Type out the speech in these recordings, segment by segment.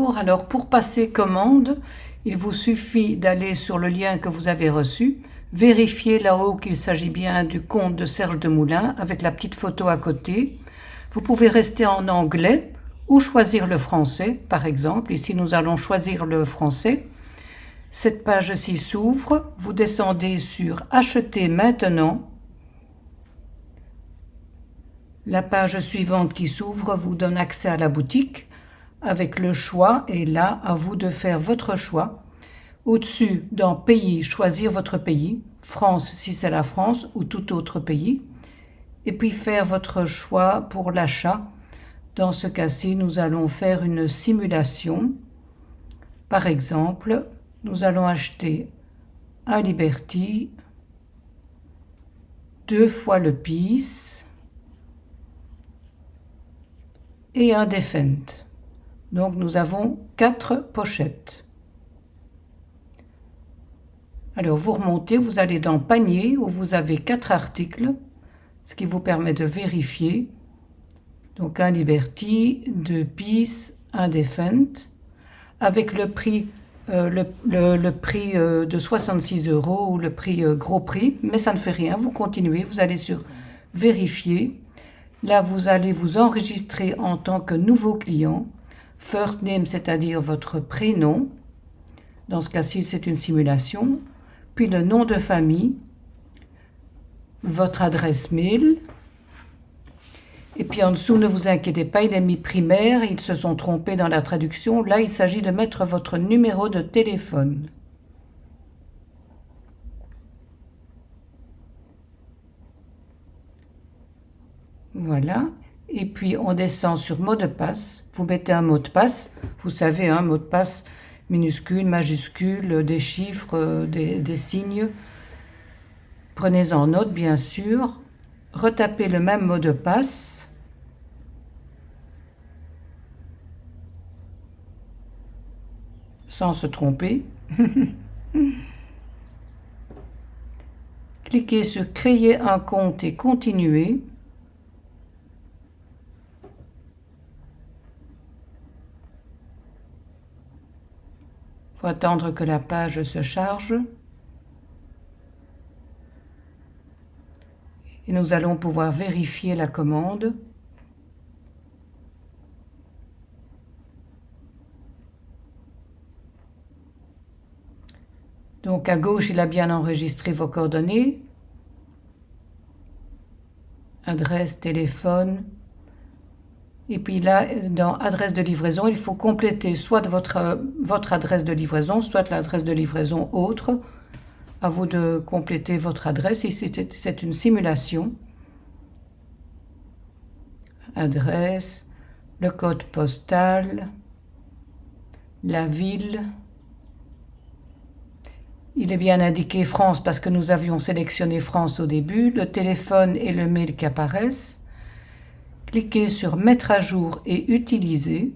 Bonjour, alors pour passer commande, il vous suffit d'aller sur le lien que vous avez reçu, vérifier là-haut qu'il s'agit bien du compte de Serge Demoulin avec la petite photo à côté. Vous pouvez rester en anglais ou choisir le français, par exemple. Ici, nous allons choisir le français. Cette page-ci s'ouvre, vous descendez sur « Acheter maintenant ». La page suivante qui s'ouvre vous donne accès à la boutique avec le choix, et là, à vous de faire votre choix. Au-dessus, dans « Pays », choisir votre pays, France si c'est la France ou tout autre pays, et puis faire votre choix pour l'achat. Dans ce cas-ci, nous allons faire une simulation. Par exemple, nous allons acheter un Liberty, 2 fois le Peace et un Defend. Donc nous avons 4 pochettes. Alors vous remontez, vous allez dans Panier où vous avez 4 articles, ce qui vous permet de vérifier. Donc un Liberty, 2 Peace, un Defend, avec le prix, le prix de 66 € ou le prix gros prix, mais ça ne fait rien, vous continuez, vous allez sur Vérifier. Là, vous allez vous enregistrer en tant que nouveau client. First name, c'est-à-dire votre prénom. Dans ce cas-ci, c'est une simulation. Puis le nom de famille, votre adresse mail. Et puis en dessous, ne vous inquiétez pas, il est mis primaire, ils se sont trompés dans la traduction. Là, il s'agit de mettre votre numéro de téléphone. Voilà. Et puis on descend sur mot de passe, vous mettez un mot de passe, vous savez, un mot de passe minuscule, majuscule, des chiffres, des signes. Prenez-en note, bien sûr. Retapez le même mot de passe. Sans se tromper. Cliquez sur Créer un compte et continuer. Il faut attendre que la page se charge. Et nous allons pouvoir vérifier la commande. Donc à gauche, il a bien enregistré vos coordonnées. Adresse, téléphone. Et puis là, dans adresse de livraison, il faut compléter soit votre adresse de livraison, soit l'adresse de livraison autre. À vous de compléter votre adresse. Ici, c'est une simulation. Adresse, le code postal, la ville. Il est bien indiqué France parce que nous avions sélectionné France au début. Le téléphone et le mail qui apparaissent. Cliquez sur Mettre à jour et Utiliser.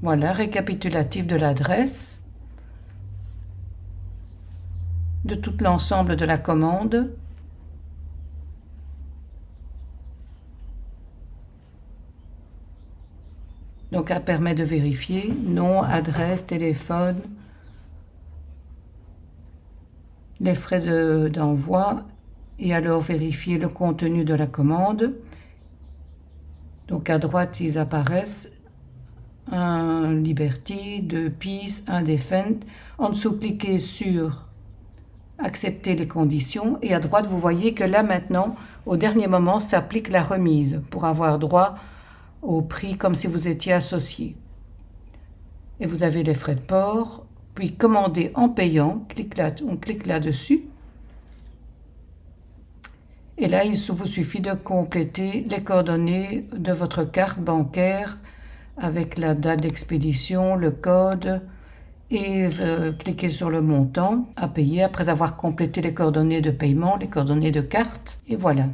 Voilà, récapitulatif de l'adresse, de tout l'ensemble de la commande. Donc, elle permet de vérifier nom, adresse, téléphone, les frais d'envoi, et alors vérifier le contenu de la commande. Donc à droite, ils apparaissent un Liberty, 2 Peace, un Defend. En dessous, cliquez sur accepter les conditions, et à droite, vous voyez que là maintenant, au dernier moment, s'applique la remise pour avoir droit au prix comme si vous étiez associé. Et vous avez les frais de port. Puis commander en payant, on clique là-dessus. Et là, il vous suffit de compléter les coordonnées de votre carte bancaire avec la date d'expédition, le code, et cliquer sur le montant à payer après avoir complété les coordonnées de paiement, les coordonnées de carte. Et voilà.